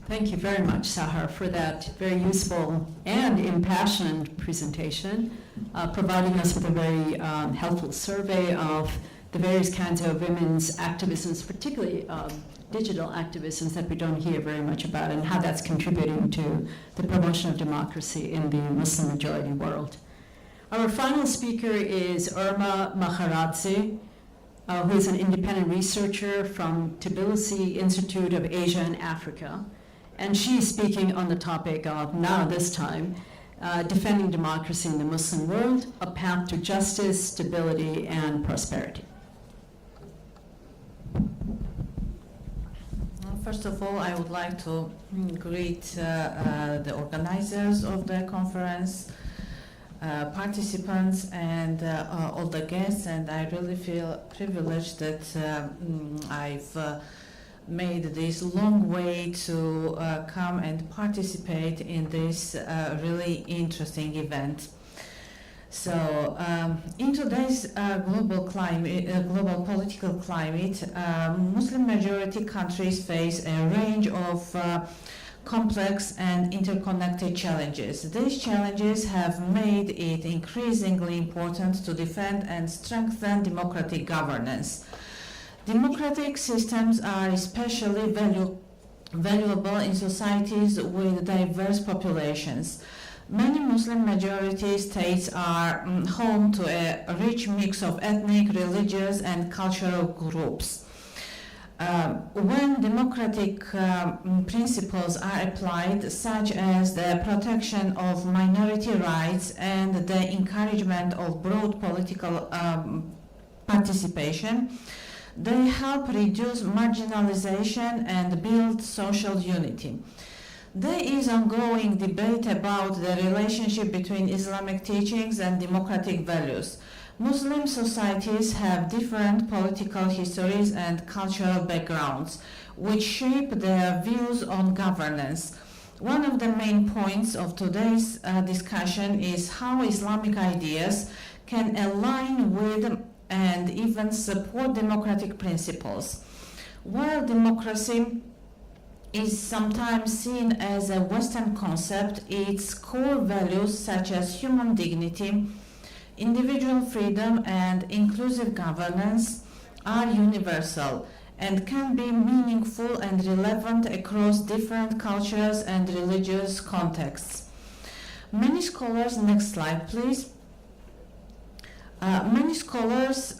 Thank you very much, Sahar, for that very useful and impassioned presentation, providing us with a very helpful survey of the various kinds of women's activisms, particularly digital activisms that we don't hear very much about, and how that's contributing to the promotion of democracy in the Muslim-majority world. Our final speaker is Irma Makharadze, who is an independent researcher from Tbilisi Institute of Asia and Africa. And she is speaking on the topic of, now this time, defending democracy in the Muslim world, a path to justice, stability, and prosperity. First of all, I would like to greet the organizers of the conference, participants, and all the guests, and I really feel privileged that I've made this long way to come and participate in this really interesting event. So, in today's global political climate, Muslim-majority countries face a range of complex and interconnected challenges. These challenges have made it increasingly important to defend and strengthen democratic governance. Democratic systems are especially valuable in societies with diverse populations. Many Muslim-majority states are home to a rich mix of ethnic, religious, and cultural groups. When democratic principles are applied, such as the protection of minority rights and the encouragement of broad political participation, they help reduce marginalization and build social unity. There is ongoing debate about the relationship between Islamic teachings and democratic values. Muslim societies have different political histories and cultural backgrounds, which shape their views on governance. One of the main points of today's discussion is how Islamic ideas can align with and even support democratic principles. While democracy is sometimes seen as a Western concept, its core values such as human dignity, individual freedom, and inclusive governance are universal and can be meaningful and relevant across different cultures and religious contexts. Many scholars, next slide please. Many scholars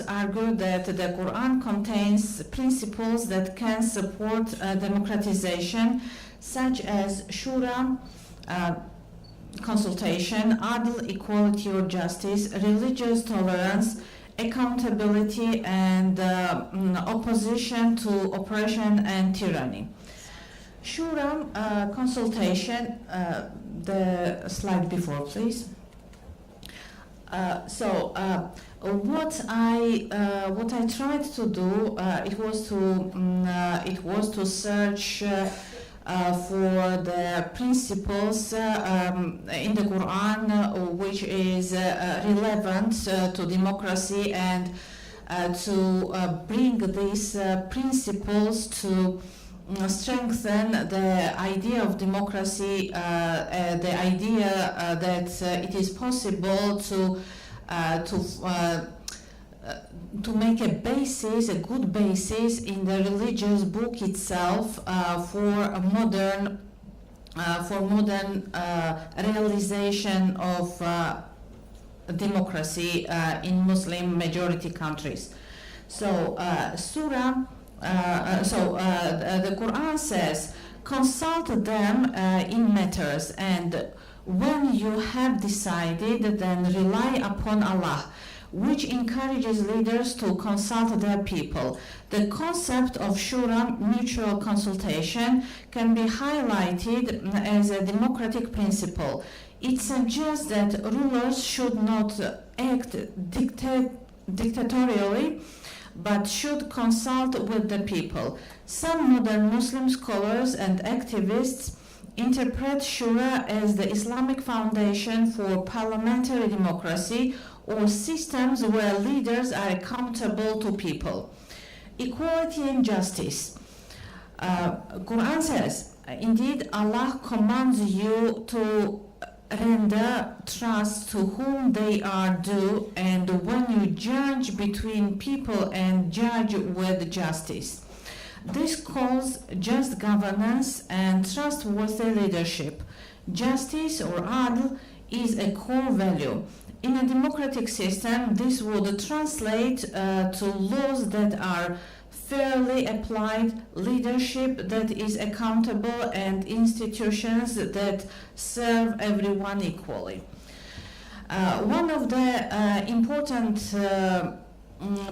argue that the Quran contains principles that can support democratization, such as shura, consultation, adl, equality or justice, religious tolerance, accountability, and opposition to oppression and tyranny. Shura, consultation, the slide before, please. What I tried to do it was to search for the principles in the Quran which is relevant to democracy, and to bring these principles to strengthen the idea of democracy, the idea that it is possible to make a basis, a good basis in the religious book itself for modern realization of democracy in Muslim majority countries. So, the Quran says, consult them in matters, and when you have decided, then rely upon Allah, which encourages leaders to consult their people. The concept of shura, mutual consultation, can be highlighted as a democratic principle. It suggests that rulers should not act dictatorially, but should consult with the people. Some modern Muslim scholars and activists interpret shura as the Islamic foundation for parliamentary democracy, or systems where leaders are accountable to people. Equality and justice. Quran says, indeed, Allah commands you to render trust to whom they are due, and when you judge between people and judge with justice. This calls just governance and trustworthy leadership. Justice or adl is a core value. In a democratic system, this would translate to laws that are fairly applied, leadership that is accountable, and institutions that serve everyone equally. One of the important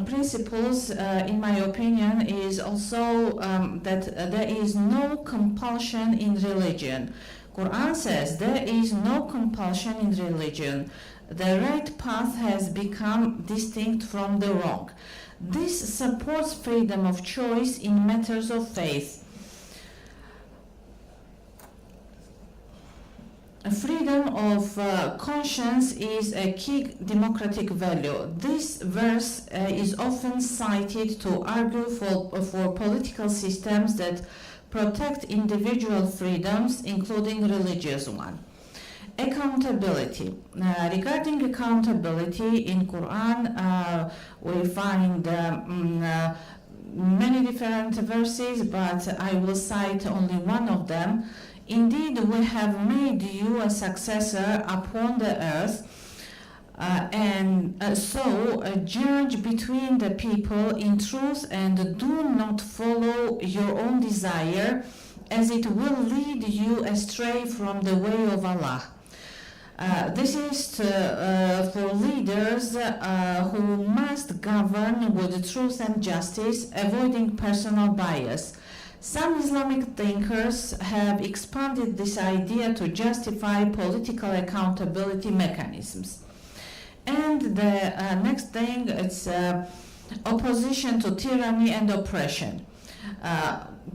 principles, in my opinion, is also that there is no compulsion in religion. Quran says there is no compulsion in religion. The right path has become distinct from the wrong. This supports freedom of choice in matters of faith. Freedom of conscience is a key democratic value. This verse is often cited to argue for political systems that protect individual freedoms, including religious one. Accountability. Regarding accountability in Quran, we find many different verses, but I will cite only one of them. Indeed, we have made you a successor upon the earth, so judge between the people in truth and do not follow your own desire, as it will lead you astray from the way of Allah. This is for leaders who must govern with truth and justice, avoiding personal bias. Some Islamic thinkers have expanded this idea to justify political accountability mechanisms. And the next thing is opposition to tyranny and oppression.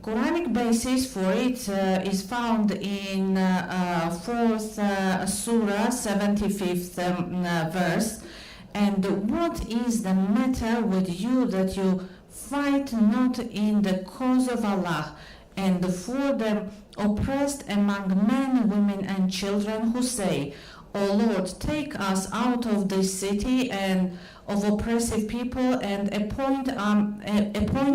Quranic basis for it is found in 4th Surah, 75th verse. And what is the matter with you that you fight not in the cause of Allah, and for the oppressed among men, women, and children who say, O Lord, take us out of this city and of oppressive people, and appoint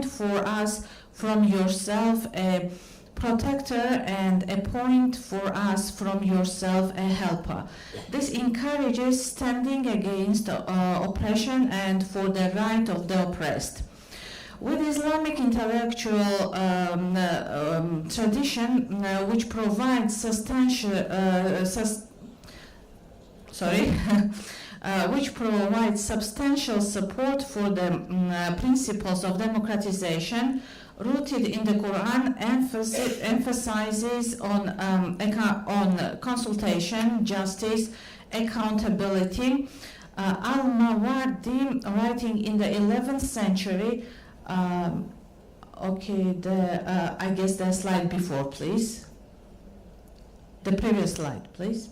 for us from yourself a protector, and appoint for us from yourself a helper. This encourages standing against oppression and for the right of the oppressed. With Islamic intellectual tradition, which provides substantial support for the principles of democratization, rooted in the Quran, emphasizes on consultation, justice, accountability. Al-Mawardi, writing in the 11th century, I guess the slide before, please. The previous slide, please.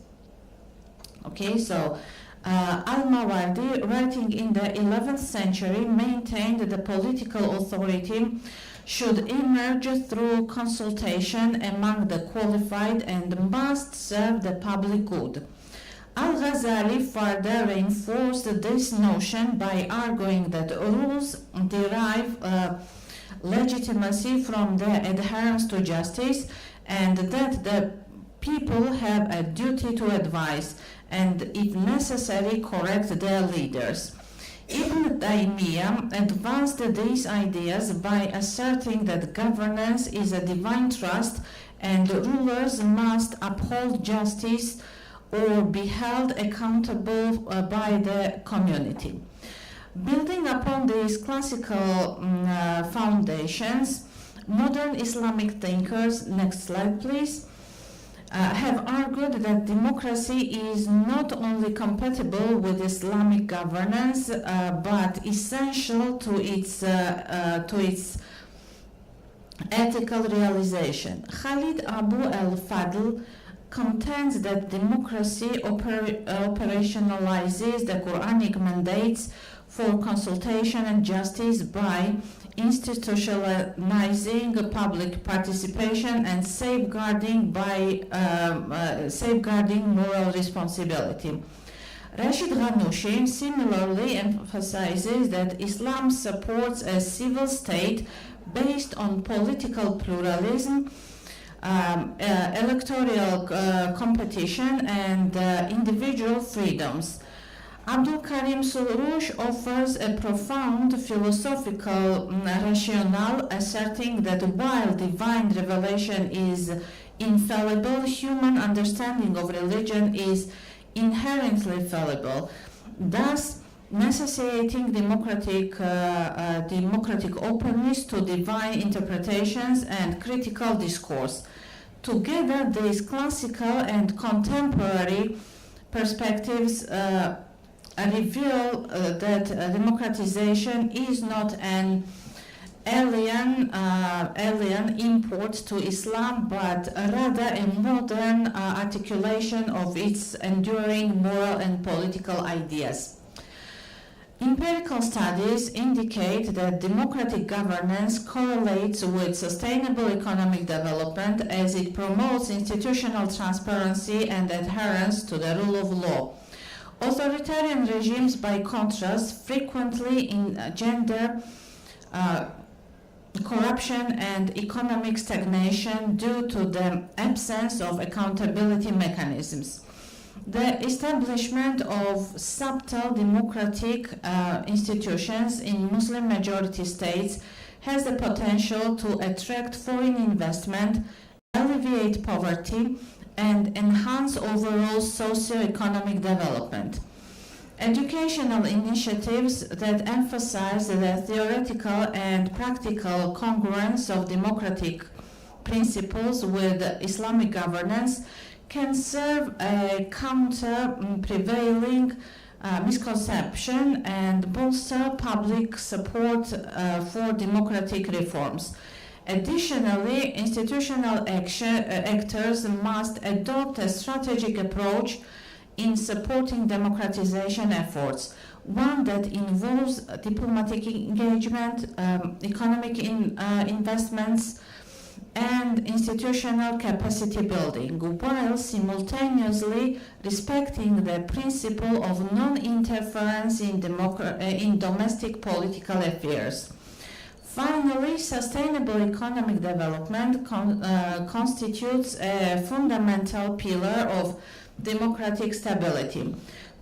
Okay, so Al-Mawardi, writing in the 11th century, maintained that the political authority should emerge through consultation among the qualified and must serve the public good. Al-Ghazali further reinforced this notion by arguing that rules derive legitimacy from their adherence to justice, and that the people have a duty to advise and, if necessary, correct their leaders. Ibn Taymiyyah advanced these ideas by asserting that governance is a divine trust and rulers must uphold justice or be held accountable by the community. Building upon these classical foundations, modern Islamic thinkers, next slide please, have argued that democracy is not only compatible with Islamic governance, but essential to its ethical realization. Khalid Abu al-Fadl contends that democracy operationalizes the Quranic mandates for consultation and justice by institutionalizing public participation and safeguarding moral responsibility. Rashid Ghannouchi similarly emphasizes that Islam supports a civil state based on political pluralism, electoral competition, and individual freedoms. Abdul Karim Surush offers a profound philosophical rationale, asserting that while divine revelation is infallible, human understanding of religion is inherently fallible, thus necessitating democratic openness to divine interpretations and critical discourse. Together, these classical and contemporary perspectives reveal that democratization is not an alien import to Islam, but rather a modern articulation of its enduring moral and political ideas. Empirical studies indicate that democratic governance correlates with sustainable economic development as it promotes institutional transparency and adherence to the rule of law. Authoritarian regimes, by contrast, frequently engender corruption and economic stagnation due to the absence of accountability mechanisms. The establishment of subtle democratic institutions in Muslim-majority states has the potential to attract foreign investment, alleviate poverty, and enhance overall socio-economic development. Educational initiatives that emphasize the theoretical and practical congruence of democratic principles with Islamic governance can serve a counter prevailing misconception and bolster public support for democratic reforms. Additionally, institutional actors must adopt a strategic approach in supporting democratization efforts, one that involves diplomatic engagement, economic investments, and institutional capacity building, while simultaneously respecting the principle of non-interference in domestic political affairs. Finally, sustainable economic development constitutes a fundamental pillar of democratic stability.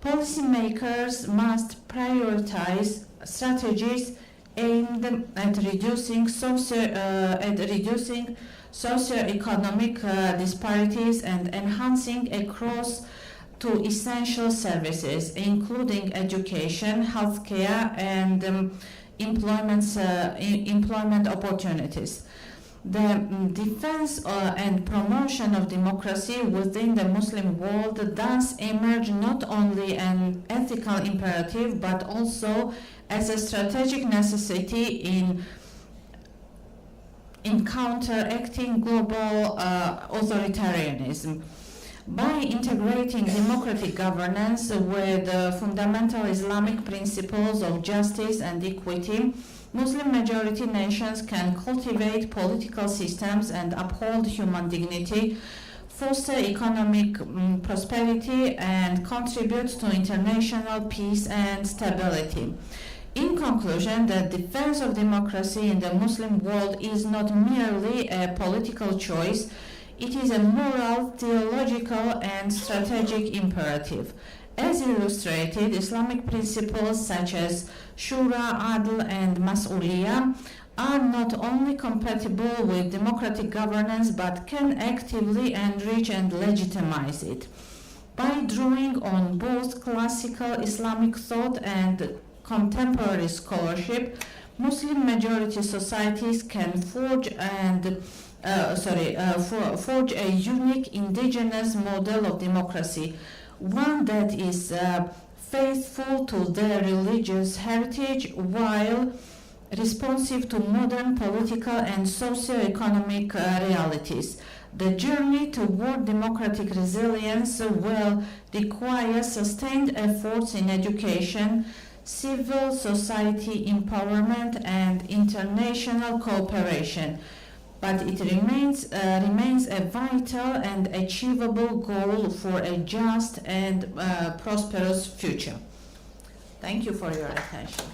Policymakers must prioritize strategies aimed at reducing socioeconomic disparities and enhancing access to essential services, including education, healthcare, and employment opportunities. The defense and promotion of democracy within the Muslim world thus emerge not only an ethical imperative but also as a strategic necessity in counteracting global authoritarianism. By integrating democratic governance with fundamental Islamic principles of justice and equity, Muslim-majority nations can cultivate political systems and uphold human dignity, foster economic prosperity, and contribute to international peace and stability. In conclusion, the defense of democracy in the Muslim world is not merely a political choice, it is a moral, theological, and strategic imperative. As illustrated, Islamic principles such as Shura, Adl, and Mas'uliyah are not only compatible with democratic governance but can actively enrich and legitimize it. By drawing on both classical Islamic thought and contemporary scholarship, Muslim-majority societies can forge a unique indigenous model of democracy, one that is faithful to their religious heritage while responsive to modern political and socio-economic realities. The journey toward democratic resilience will require sustained efforts in education, civil society empowerment, and international cooperation, but it remains a vital and achievable goal for a just and prosperous future. Thank you for your attention.